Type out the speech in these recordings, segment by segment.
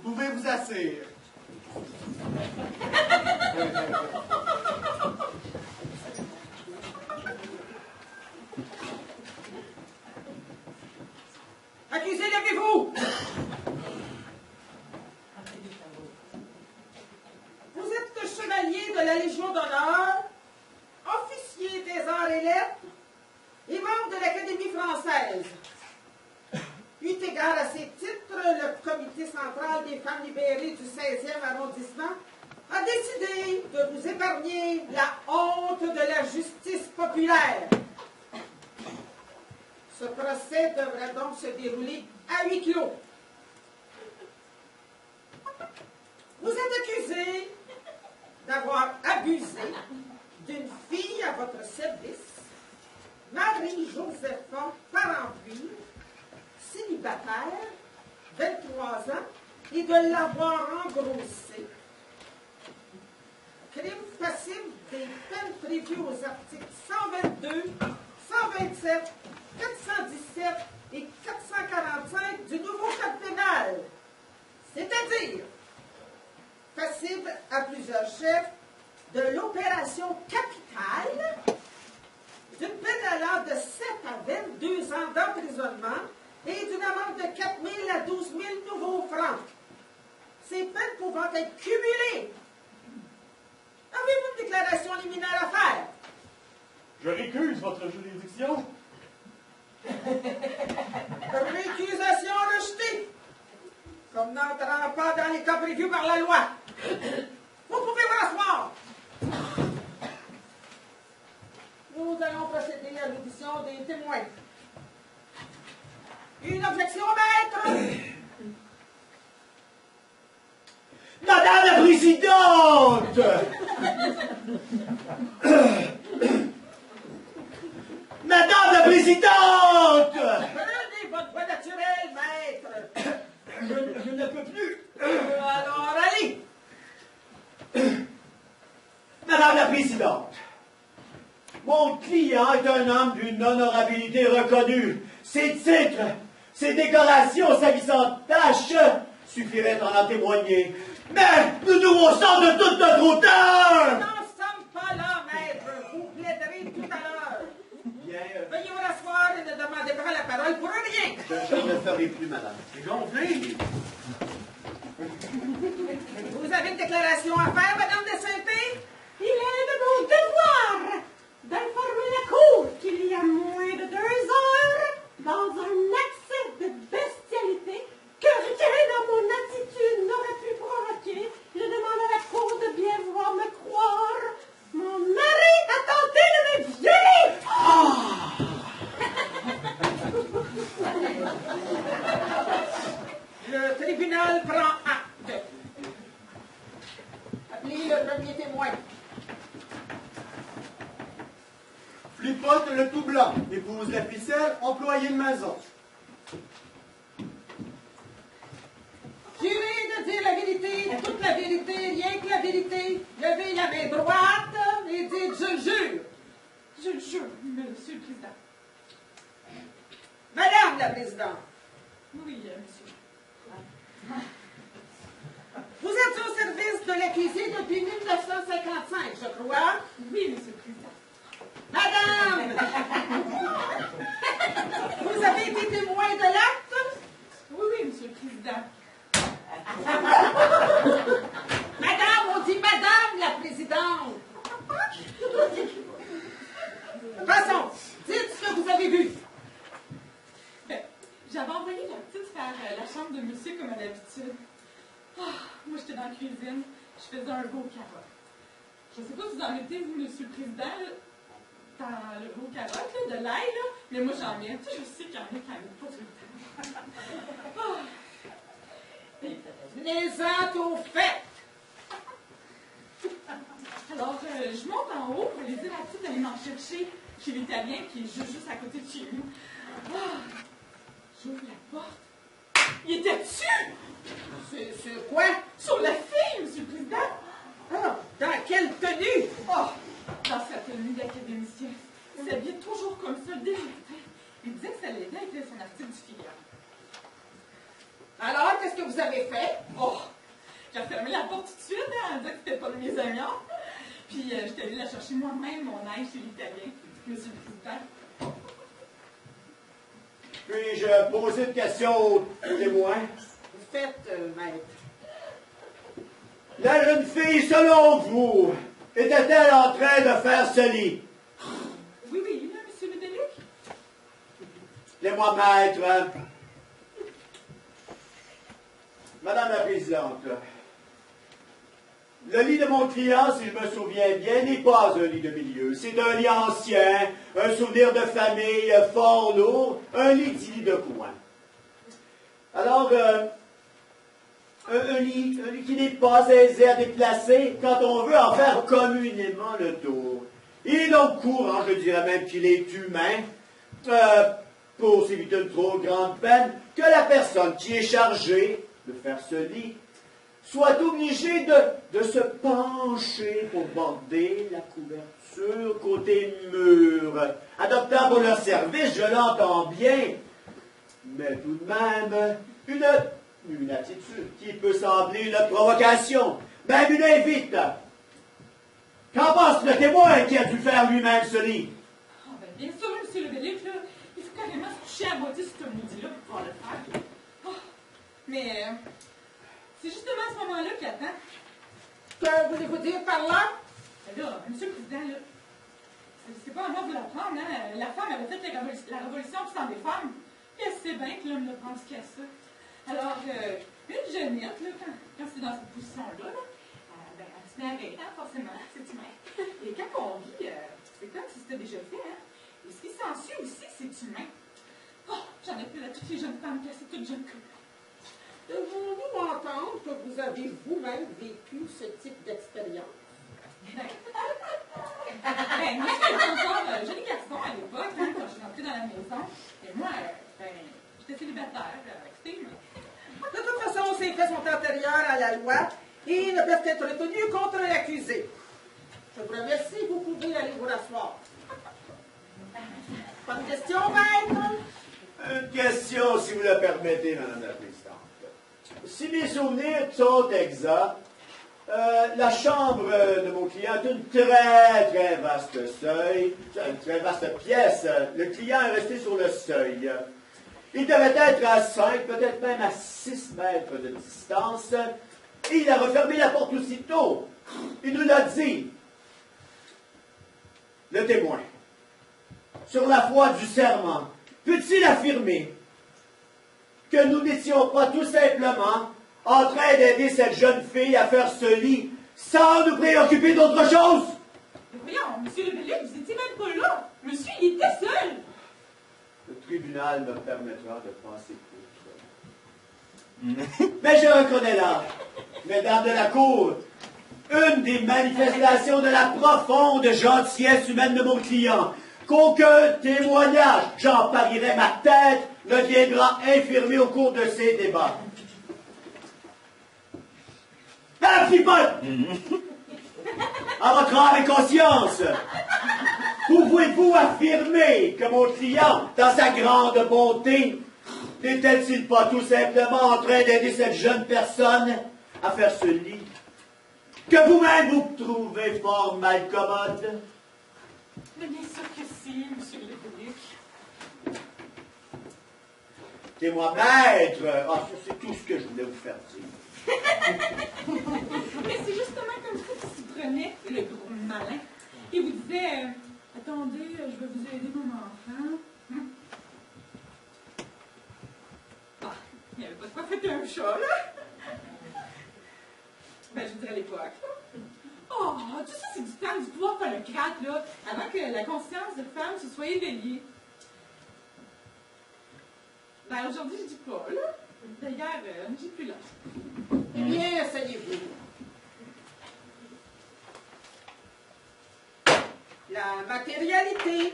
pouvez vous asseoir. Accusé, levez-vous! Vous êtes chevalier de la Légion d'honneur, officier des arts et lettres et membre de l'Académie française. Eu égard à ces titres, le Comité central des femmes libérées du 16e arrondissement a décidé de vous épargner la honte de la justice populaire. Ce procès devrait donc se dérouler à huis clos. Vous êtes accusé d'avoir abusé d'une fille à votre service, Marie-Josepha Parentpuis, célibataire, 23 ans, et de l'avoir engrossée. Crime passible des peines prévues aux articles 122, 127, 417 et 445 du nouveau code pénal, c'est-à-dire passible à plusieurs chefs de l'opération capitale, d'une peine allant de 7 à 22 ans d'emprisonnement et d'une amende de 4 000 à 12 000 nouveaux francs. Ces peines pouvant être cumulées. Avez-vous une déclaration liminaire à faire? Je récuse votre juridiction. Récusation rejetée, comme n'entrant pas dans les cas prévus par la loi. Vous pouvez vous asseoir. Nous allons procéder à l'audition des témoins. Une objection, maître? Madame la Présidente! Madame la Présidente! Prenez votre voix naturelle, maître. Je ne peux plus. Alors, allez. Madame la Présidente, mon client est un homme d'une honorabilité reconnue. Ses titres, ses décorations, sa mise en tâche suffiraient à en témoigner. Mais nous devons sang de toute notre Nous hauteur! n'en sommes pas là, maître. Vous plaiderez tout à l'heure. Bien, Veuillez vous rasseoir et ne demandez pas la parole pour rien. je ne le ferai plus, madame. C'est gonflé. Vous avez une déclaration à faire, Madame de Saint-Pé? Il est de mon devoir d'informer la Cour qu'il y a moins de 2 heures, dans un accès de bestialité que rien dans mon attitude n'aurait pu provoquer, je demande à la Cour de bien vouloir me croire. Mon mari a tenté de me violer! Le tribunal prend acte. Appelez le premier témoin. Flipote le tout blanc, épouse la ficelle, employé de maison. Jurez de dire la vérité, toute la vérité, rien que la vérité. Levez la main droite et dites « Je jure ». Je le jure, Monsieur le Président. Madame la Présidente, Oui, Monsieur. vous êtes au service de l'accusé depuis 1955, je crois. Oui, Monsieur le Président. Madame, vous avez été témoin de l'acte? Oui, oui, Monsieur le Président. Madame, on dit Madame la Présidente. Passons, dites ce que vous avez vu. Ben, j'avais envoyé la petite faire la chambre de Monsieur comme à l'habitude. Moi, j'étais dans la cuisine, je faisais un veau carotte. Je sais pas si vous en mettez, vous, Monsieur le Président, là, dans le veau carotte, là, de l'ail, là, mais moi, j'en mets. Tu sais, je sais qu'il y en a qui n'en mettent pas tout le temps. Venez-en au fait. Alors, je monte en haut pour les dire à la petite d'aller m'en chercher chez l'Italien qui est juste à côté de chez nous. J'ouvre la porte. Il était dessus! Sur quoi? Sur la fille, Monsieur le Président! Ah, dans quelle tenue? Oh, dans sa tenue d'académicien. Il s'habillait toujours comme ça dès le matin. Il disait que ça l'aidait à écrire son article du Figaro. Alors, qu'est-ce que vous avez fait? Oh! J'ai refermé la porte tout de suite, hein, en disant que c'était pas de mes oignons. Puis j'étais allée la chercher moi-même, mon ail chez l'Italien, Monsieur le Président. Puis-je poser une question au témoin? Vous faites, maître. La jeune fille, selon vous, était-elle en train de faire ce lit? Oui, oui, là, Monsieur le Déluc. Laissez-moi, maître. Madame la Présidente, le lit de mon client, si je me souviens bien, n'est pas un lit de milieu. C'est un lit ancien, un souvenir de famille fort lourd, un lit dit de coin. Alors, un lit qui n'est pas aisé à déplacer quand on veut en faire communément le tour. Il est donc courant, je dirais même qu'il est humain, pour s'éviter une trop grande peine, que la personne qui est chargée de faire ce lit soit obligée de se pencher pour border la couverture côté mur, adoptant pour leur service, je l'entends bien, mais tout de même une attitude qui peut sembler une provocation, même une invite. Qu'en pense le témoin qui a dû faire lui-même ce lit? Ah, ben, bien sûr, Monsieur le Déluc, là, il faut carrément se coucher à moitié sur ce maudit-là pour pouvoir le faire. Oh, mais c'est justement à ce moment-là qu'il attend. Que voulez-vous dire par là? Ben là, Monsieur le Président, là, c'est pas à moi de l'apprendre, hein. La femme avait fait la révolution du sang des femmes. Puis elle sait bien que l'homme ne pense qu'à ça. Alors, une jeunette, là, quand c'est dans cette position-là, ben, elle se met à rire, hein, forcément, c'est humain. Et quand on rit, c'est comme si c'était déjà fait, hein. Et ce qui s'ensuit aussi, c'est humain. Oh, j'en ai plus à toutes les jeunes femmes cassées, toutes jeunes comme moi. Devons-nous entendre que vous avez vous-même vécu ce type d'expérience? Ben, moi, j'étais encore joli garçon à l'époque, hein, quand je suis rentrée dans la maison. Et moi, ben, j'étais célibataire, écoutez, mais... De toute façon, ces faits sont antérieurs à la loi et ne peuvent être retenus contre l'accusé. Je vous remercie, vous pouvez aller vous rasseoir. Pas de question, maître? Une question, si vous le permettez, Madame la Présidente. Si mes souvenirs sont exacts, la chambre de mon client est une très vaste une très vaste pièce. Le client est resté sur le seuil. Il devait être à 5, peut-être même à 6 mètres de distance. Et il a refermé la porte aussitôt. Il nous l'a dit. Le témoin, sur la foi du serment, peut-il affirmer que nous n'étions pas tout simplement en train d'aider cette jeune fille à faire ce lit sans nous préoccuper d'autre chose? Mais voyons, Monsieur le Déluc, vous étiez même pas là. Monsieur, il était seul. Le tribunal me permettra de passer outre. Mais je reconnais là, mesdames de la cour, une des manifestations de la profonde gentillesse humaine de mon client, qu'aucun témoignage, j'en parierais ma tête, ne viendra infirmer au cours de ces débats. Madame Fripolle, à votre âme et conscience, pouvez-vous affirmer que mon client, dans sa grande bonté, n'était-il pas tout simplement en train d'aider cette jeune personne à faire ce lit que vous-même vous trouvez fort malcommode? Mais bien sûr que si, Monsieur le Déluc. Témoin maître, c'est tout ce que je voulais vous faire dire. Mais c'est justement comme ça qu'il s'y prenait, le gros malin. Il vous disait, attendez, je vais vous aider, mon enfant. Ah, il n'y avait pas de quoi fêter un chat, là. Ben, je dirais à l'époque, là. Oh, tout ça, c'est du temps du pouvoir par le crack, là, avant que la conscience de femme se soit éveillée. Ben, aujourd'hui, je dis pas, là. D'ailleurs, j'ai plus l'âge. Eh bien, asseyez-vous. La matérialité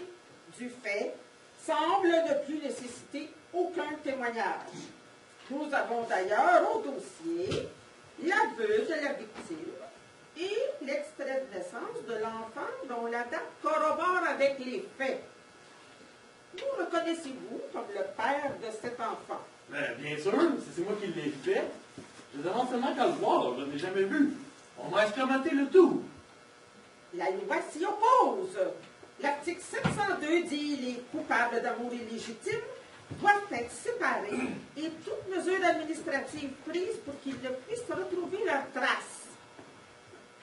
du fait semble ne plus nécessiter aucun témoignage. Nous avons d'ailleurs au dossier l'aveu de la victime et l'extrait de naissance de l'enfant dont la date corrobore avec les faits. Vous reconnaissez-vous comme le père de cet enfant? Ben, bien sûr, c'est moi qui l'ai fait. Je demande seulement qu'à le voir, je ne l'ai jamais vu. On m'a escamoté le tout. La loi s'y oppose. L'article 702 dit « Les coupables d'amour illégitime doivent être séparés et toute mesure administrative prise pour qu'ils ne puissent retrouver leurs traces. »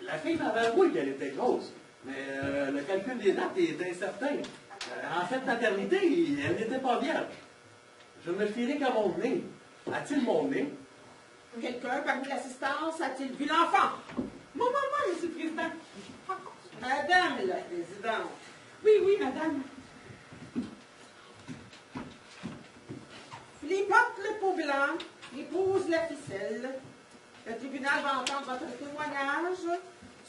La fille m'avait avoué qu'elle était grosse, mais le calcul des dates est incertain. En fait, maternité, elle n'était pas vierge. Je ne me fierai qu'à mon nez. A-t-il mon nez? Quelqu'un parmi l'assistance a-t-il vu l'enfant? Moi, Monsieur le Président. Madame la Présidente. Oui, madame. Flipote le peau blanc, épouse la ficelle. Le tribunal va entendre votre témoignage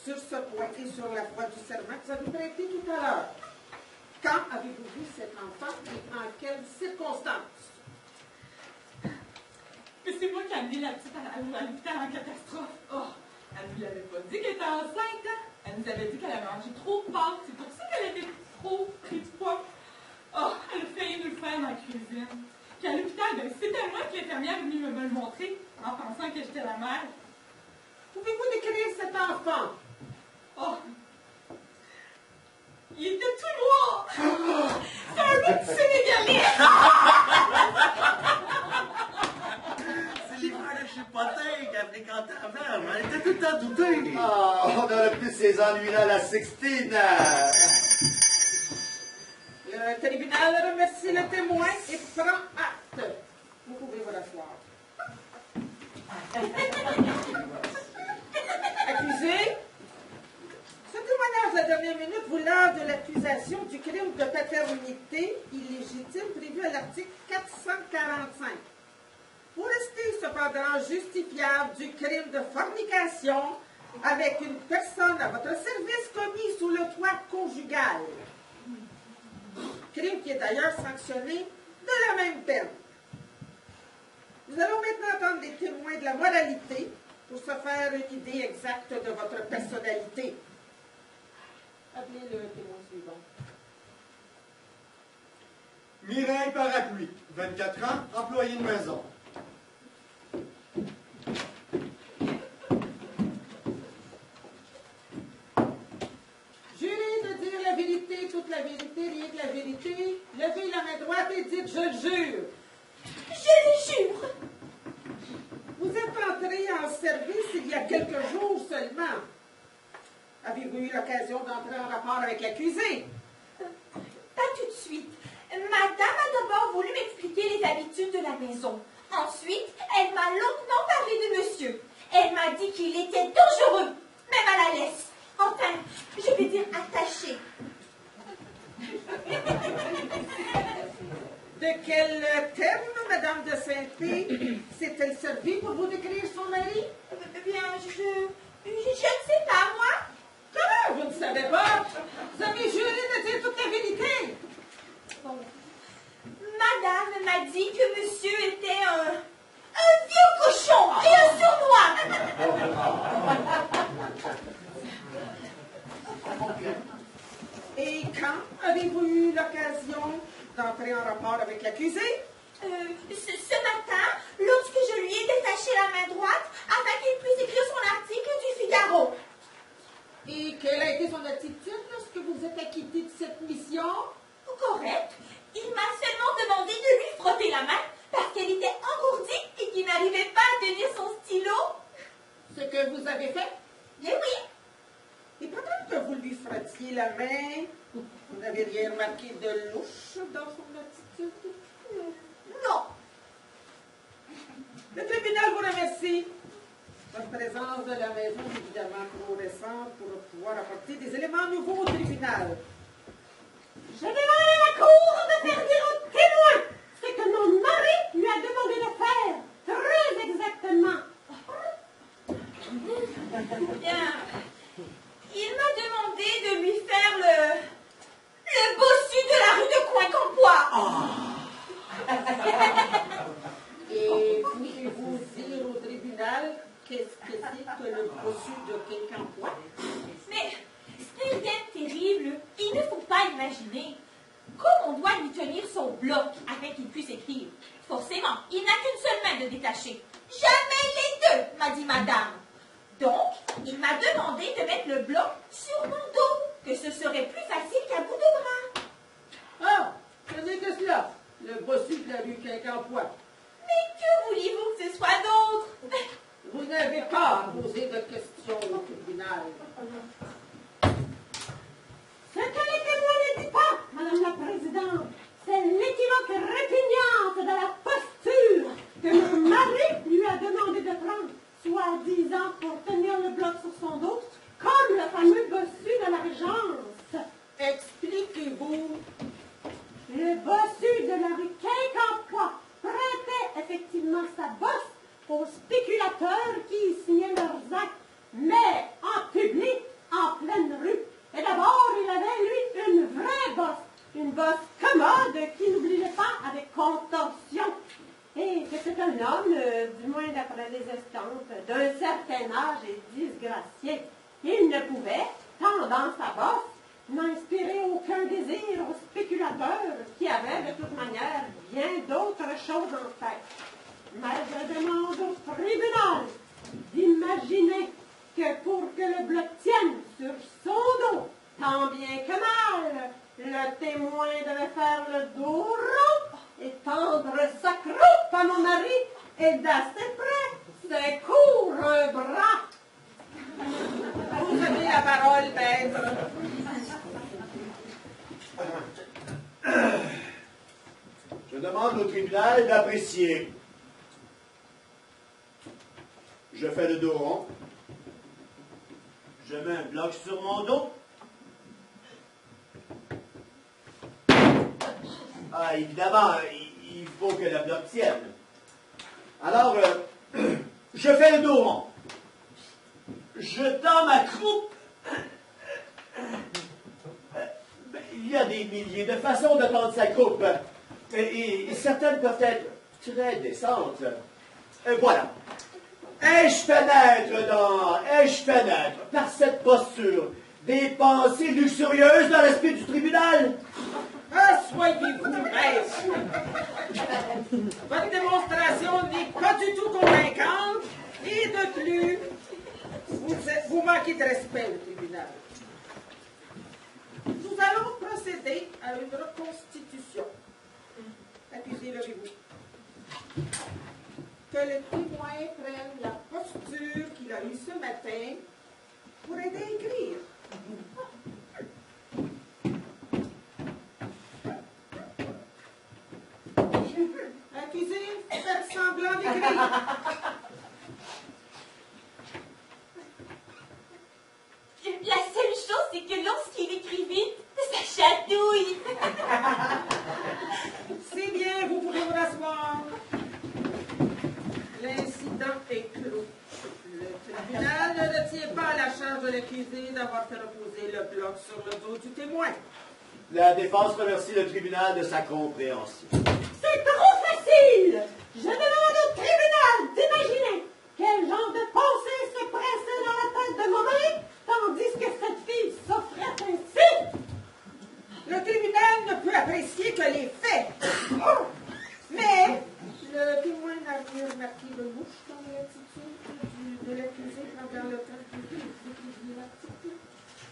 sur ce point et sur la foi du serment que vous avez prêté tout à l'heure. Quand avez-vous vu cet enfant et en quelles circonstances? Mais c'est moi qui ai amené la petite à l'hôpital en catastrophe. Oh, elle ne nous l'avait pas dit qu'elle était enceinte, hein? Elle nous avait dit qu'elle avait mangé trop de pâtes. C'est pour ça qu'elle était trop pris de poids. Oh, elle a failli nous le faire dans la cuisine. Puis à l'hôpital, ben, c'était moi que l'infirmière est venue me le montrer en pensant que j'étais la mère. Pouvez-vous décrire cet enfant? Oh! Il était tout noir! C'est un petit Sénégalais! C'est l'hiver de Chipotin qu'elle fréquentait avant. Elle était tout le temps doutée. Ah, on aurait plus ces ennuis-là à la Sixtine. Le tribunal remercie le témoin et prend acte. Vous pouvez vous rasseoir. Accusé, ce témoignage de la dernière minute vous lave de l'accusation du crime de paternité illégitime prévu à l'article 445. Vous restez cependant justifiable du crime de fornication avec une personne à votre service commis sous le toit conjugal. Crime qui est d'ailleurs sanctionné de la même peine. Nous allons maintenant entendre des témoins de la moralité pour se faire une idée exacte de votre personnalité. Appelez le témoin suivant. Mireille Parapluie, 24 ans, employée de maison. Jurez de dire la vérité, toute la vérité, rien que la vérité. Levez la main droite et dites « Je le jure ». Je le jure. Vous êtes entré en service il y a quelques jours seulement. Avez-vous eu l'occasion d'entrer en rapport avec l'accusé? Pas tout de suite. Madame a d'abord voulu m'expliquer les habitudes de la maison. Ensuite, elle m'a longuement parlé de monsieur. Elle m'a dit qu'il était dangereux, même à la laisse. Enfin, je vais dire attaché. De quel terme, Madame de Saint-Pé, s'est-elle servie pour vous décrire son mari? Eh bien, je ne sais pas, moi. Comment vous ne savez pas? Vous avez juré de dire toute la vérité. Bon. Madame m'a dit que monsieur était un vieux cochon et un sournois. Et quand avez-vous eu l'occasion d'entrer en rapport avec l'accusé? Ce matin, lorsque je lui ai détaché la main droite afin qu'il puisse écrire son article du Figaro. Et quelle a été son attitude lorsque vous êtes acquitté de cette mission? Correct. Il m'a seulement demandé de lui frotter la main parce qu'elle était engourdie et qu'il n'arrivait pas à tenir son stylo. Ce que vous avez fait? Bien oui. Et pendant que vous lui frottiez la main, vous n'avez rien remarqué de louche dans son attitude? Non. Le tribunal vous remercie. Votre présence de la maison est évidemment trop récente pour pouvoir apporter des éléments nouveaux au tribunal. Je demande à la cour de faire dire au témoin ce que mon mari lui a demandé de faire. Très exactement. Bien. Il m'a demandé de lui faire le bossu de la rue de Coin-Campois. Et pouvez-vous dire au tribunal qu'est-ce que c'est que le bossu de Coin-Campois? Mais c'est bien terrible. Il ne faut pas imaginer. Comme on doit lui tenir son bloc afin qu'il puisse écrire. Forcément, il n'a qu'une seule main de détacher. Jamais les deux. 2, m'a dit madame. Donc, il m'a demandé de mettre le bloc sur mon dos, que ce serait plus facile qu'à bout de bras. Ah, ce n'est que cela, le bossu de la rue Quincampoix. Mais que vouliez-vous que ce soit d'autre? Vous n'avez pas à poser de questions au tribunal. Ce que les témoins ne disent pas, Madame la Présidente, c'est l'équivoque répugnante de la posture que mon mari lui a demandé de prendre, soi-disant pour tenir le bloc sur son dos, comme le fameux bossu de la Régence. Expliquez-vous. Le bossu de la rue Quincampoix prêtait effectivement sa bosse aux spéculateurs qui y signaient leurs actes, mais en public, en pleine rue. Et d'abord, il avait, lui, une vraie bosse, une bosse commode qui n'oubliait pas avec contorsion. Et que c'est un homme, du moins d'après les estampes, d'un certain âge et disgracié. Il ne pouvait, tendant sa bosse, n'inspirer aucun désir aux spéculateurs qui avaient de toute manière bien d'autres choses en tête. Mais je demande au tribunal d'imaginer que pour que le bloc tienne sur son dos, tant bien que mal, le témoin devait faire le dos rond et tendre sa croupe à mon mari et d'assez près se court un bras. Vous avez la parole, maître. Je demande au tribunal d'apprécier. Je fais le dos rond. Je mets un bloc sur mon dos. Ah, évidemment, il faut que le bloc tienne. Alors, je fais le dos rond. Je tends ma croupe. Il y a des milliers de façons de tendre sa croupe. Et certaines peuvent être très décentes. Voilà. Ai-je fait naître, par cette posture, des pensées luxurieuses dans l'esprit du tribunal? Assoyez-vous, maître. Votre démonstration n'est pas du tout convaincante et de plus, vous manquez de respect au tribunal. Nous allons procéder à une reconstitution. Accusé, levez-vous. Que le témoin prenne la posture qu'il a eue ce matin pour aider à écrire. Accusé, faites semblant d'écrire. La seule chose, c'est que lorsqu'il écrit vite, ça chatouille. C'est bien, vous pouvez vous rasseoir. L'incident est clos. Le tribunal ne retient pas à la charge de l'accusé d'avoir fait reposer le bloc sur le dos du témoin. La défense remercie le tribunal de sa compréhension. C'est trop facile! Je demande au tribunal d'imaginer quel genre de pensée se pressait dans la tête de mon mari, tandis que cette fille s'offrait ainsi. Le tribunal ne peut apprécier que les faits. Mais le témoin n'a rien remarqué de louche dans l'attitude de l'accusé pendant le temps qu'il écrivit l'article.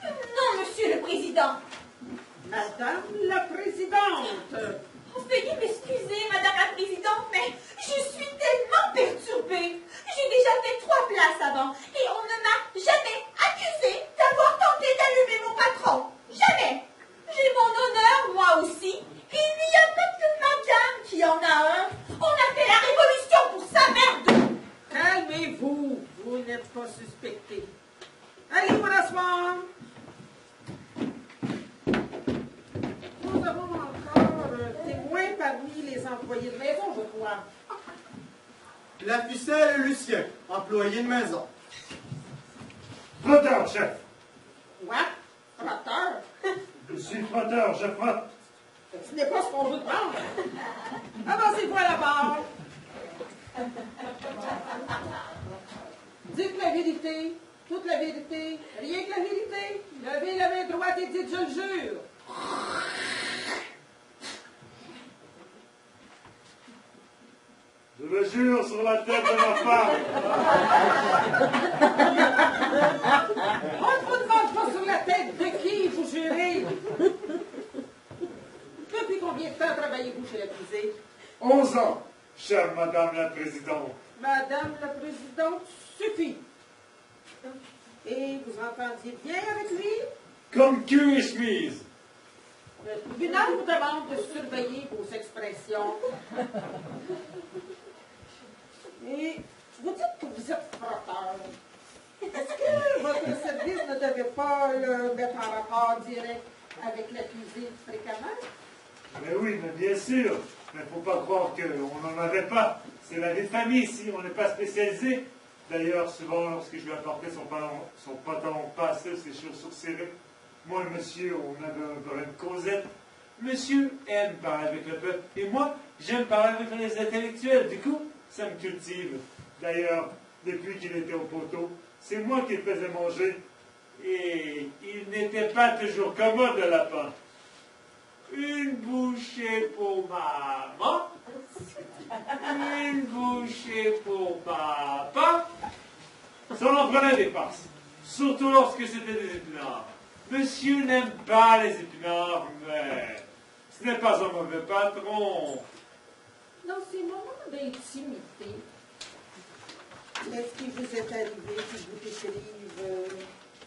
Non, monsieur le président. Madame la présidente. Veuillez m'excuser, madame la présidente, mais je suis tellement perturbée. J'ai déjà fait 3 places avant et on ne m'a jamais accusé d'avoir tenté d'allumer mon patron. Jamais. J'ai mon honneur, moi aussi. Et il n'y a pas que madame qui en a un. On a fait la révolution pour sa merde. Calmez-vous. Vous n'êtes pas suspecté. Allez vous rasseoir. Nous avons encore un témoin parmi les employés de maison, je crois. La ficelle et Lucien, employé de maison. Frotteur, chef. Quoi? Frotteur? Je suis frotteur, je frotte. Ce n'est pas ce qu'on vous demande. Avancez-vous à la barre. Dites la vérité, toute la vérité, rien que la vérité. Levez la main droite et dites « je le jure ». Je le jure sur la tête de ma femme. On ne vous demande pas sur la tête de qui vous jurez. Depuis combien de temps travaillez-vous chez la fusée? 11 ans, chère Madame la Présidente. Madame la Présidente, suffit. Et vous entendiez bien avec lui? Comme cul et chemise. Le tribunal vous demande de surveiller vos expressions. Et vous dites que vous êtes frotteur. Est-ce que votre service ne devait pas le mettre en rapport direct avec la fusée fréquemment? Mais oui, mais bien sûr. Mais il ne faut pas croire qu'on n'en avait pas. C'est la vie de famille ici, on n'est pas spécialisé. D'ailleurs, souvent, lorsque je lui apportais son pantalon passé, ses chaussures serrées, moi et monsieur, on avait un problème de causette. Monsieur aime parler avec le peuple, et moi, j'aime parler avec les intellectuels. Du coup, ça me cultive. D'ailleurs, depuis qu'il était au poteau, c'est moi qui le faisais manger. Et il n'était pas toujours commode, le lapin. Une bouchée pour maman, une bouchée pour papa. Ça en prenait des farces, surtout lorsque c'était des épinards. Monsieur n'aime pas les épinards, mais ce n'est pas un mauvais patron. Dans ces moments d'intimité, est-ce qu'il vous est arrivé qu'il vous décrive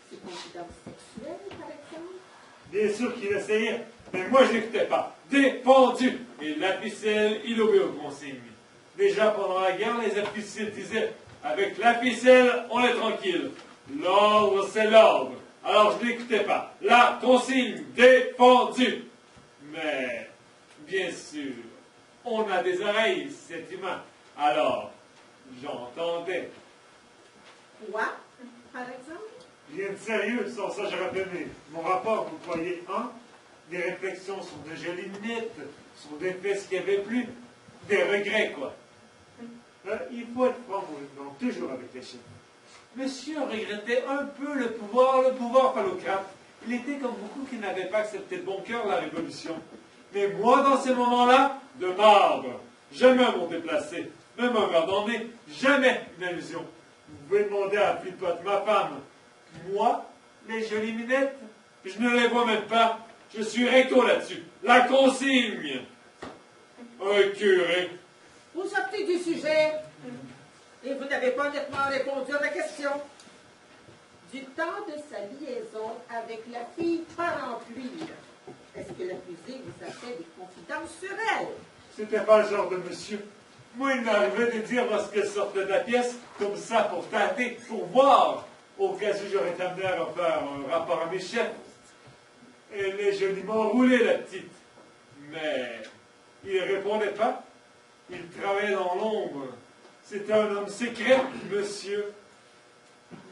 ses confidences sexuelles, par exemple? Bien sûr qu'il essayait, mais moi je n'écoutais pas. Défendu! Et la ficelle, il obéit aux consignes. Déjà pendant la guerre, les officiers disaient « Avec la ficelle, on est tranquille. L'ordre, c'est l'ordre. » Alors je n'écoutais pas. La consigne, défendu! Mais, bien sûr, on a des oreilles, c'est humain. Alors, j'entendais. Quoi, par exemple? Rien de sérieux, sans ça j'aurais aimé. Mon rapport, vous croyez, hein? Des réflexions sur de jolies minettes, sur des fesses qu'il n'y avait plus, des regrets, quoi. Il faut être franc, non, toujours avec les chiens. Monsieur regrettait un peu le pouvoir phallocrate. Il était comme beaucoup qui n'avaient pas accepté de bon cœur la révolution. Mais moi, dans ces moments-là, de marbre, jamais un mot déplacé, même un verre dans le nez, jamais une allusion. Vous pouvez demander à Flipote, ma femme. Moi, les jolies minettes, je ne les vois même pas. Je suis recto là-dessus. La consigne. Un curé. Vous sortez du sujet et vous n'avez pas nettement répondu à ma question. Du temps de sa liaison avec la fille parempluie, est-ce que la fusée vous a fait des confidences sur elle? C'était pas le genre de monsieur. Moi, il m'arrivait de dire lorsqu'elle sortait de la pièce, comme ça, pour tâter, pour voir, au cas où j'aurais été amené à refaire un rapport à mes chefs. Elle est joliment roulée, la petite. Mais il ne répondait pas. Il travaillait dans l'ombre. C'était un homme secret, monsieur.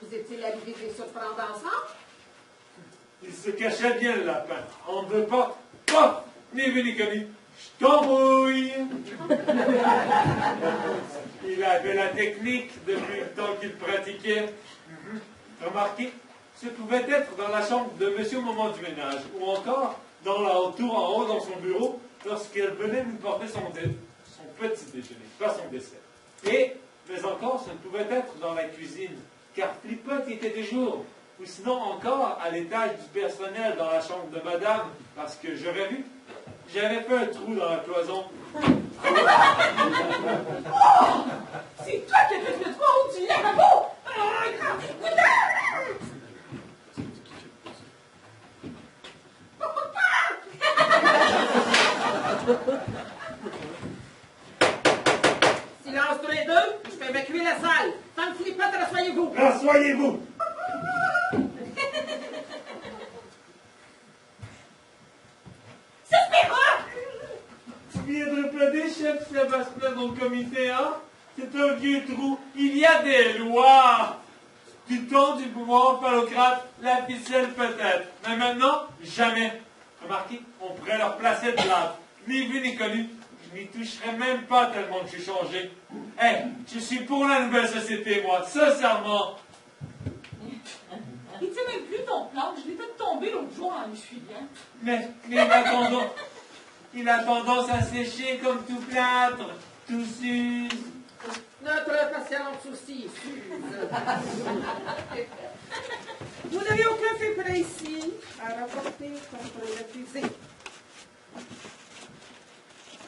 Vous est-il arrivé de les surprendre ensemble? Il se cachait bien, le lapin. En deux portes, paf, ni vu ni connu. Je t'embrouille. Il avait la technique depuis le temps qu'il pratiquait. Remarquez, ce pouvait être dans la chambre de monsieur au moment du ménage, ou encore dans la tour en haut dans son bureau, lorsqu'elle venait lui porter son petit déjeuner, pas son dessert. Mais encore, ce ne pouvait être dans la cuisine, car Flipote était des jours, ou sinon encore à l'étage du personnel dans la chambre de madame, parce que j'aurais vu, j'avais fait un trou dans la cloison. Oh! C'est toi qui as fait le trou au-dessus du lavabo! Silence tous les deux, je fais évacuer la salle. Femme Flipote, rassoyez-vous. Rassoyez-vous! Tu viens de plaider, chef Sébastien, dans le comité, hein? C'est un vieux trou. Il y a des lois. Du temps du pouvoir phallocrate, la ficelle peut-être. Mais maintenant, jamais. Remarquez, on pourrait leur placer de l'âtre. Ni vu ni connu. Je n'y toucherai même pas tellement que je suis changé. Je suis pour la nouvelle société, moi, sincèrement. Il tient même plus ton plan. Je l'ai fait tomber l'autre jour en essuyant. Mais il a tendance à sécher comme tout plâtre. tout s'use. Notre patience aussi s'use. Vous n'avez aucun fait précis à rapporter contre l'accusé.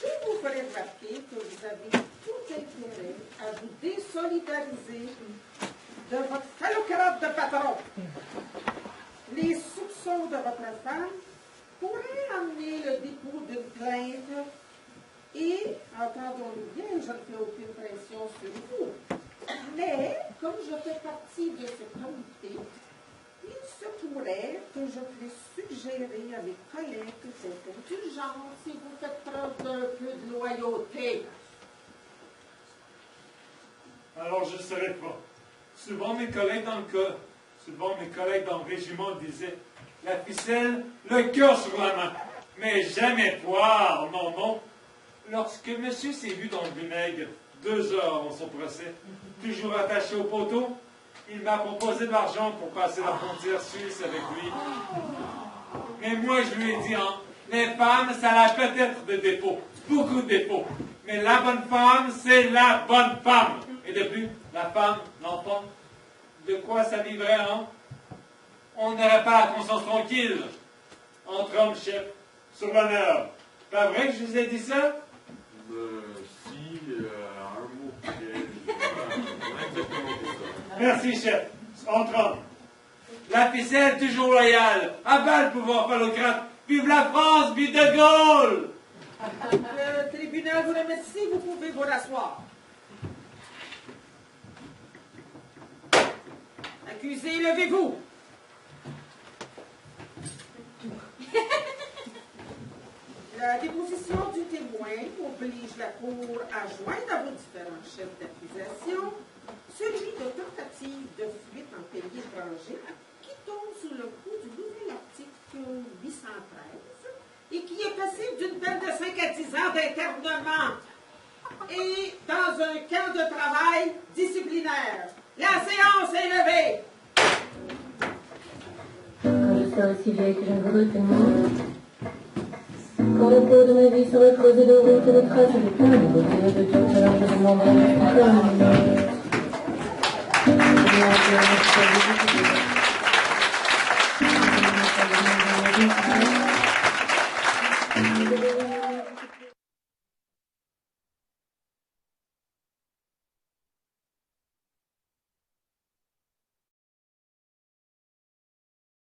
Je vous ferai remarquer que vous avez tout intérêt à vous désolidariser de votre phallocrate de patron. Les soupçons de votre femme pourraient amener le dépôt d'une plainte et, entendons-nous bien, je ne fais aucune pression sur vous. Mais, comme je fais partie de ce comité, il se pourrait que je puisse suggérer à mes collègues cette indulgence si vous faites preuve d'un peu de loyauté. Alors je ne serai pas. Souvent mes collègues dans le régiment disaient la ficelle, le cœur sur la main. Mais jamais poire, non, non. Lorsque monsieur s'est vu dans le vinaigre 2 heures avant son procès, toujours attaché au poteau, il m'a proposé de l'argent pour passer la frontière suisse avec lui. Mais moi, je lui ai dit, hein, les femmes, ça a peut-être des défauts, beaucoup de défauts. Mais la bonne femme, c'est la bonne femme. Et de plus, la femme, l'enfant, de quoi ça vivrait, hein? On n'aurait pas la conscience tranquille. Entre hommes, chef, sur l'honneur. Pas vrai que je vous ai dit ça? Si, un mot exactement ça. Merci, chef. Entre hommes. La ficelle toujours loyale. À bas le pouvoir phallocrate. Vive la France, vive de Gaulle! Le tribunal vous remercie, vous pouvez vous rasseoir. Accusé, levez-vous. La déposition du témoin oblige la Cour à joindre à vos différents chefs d'accusation celui de tentative de fuite en pays étranger qui tombe sous le coup du nouvel article 813 et qui est passible d'une peine de 5 à 10 ans d'internement et dans un camp de travail disciplinaire. La séance est levée. Quand je serai si vieille que je ne voudrais plus de monde, quand le cours de ma vie serait creusé de routes et de traces de plein de beauté et de tout, alors je demanderai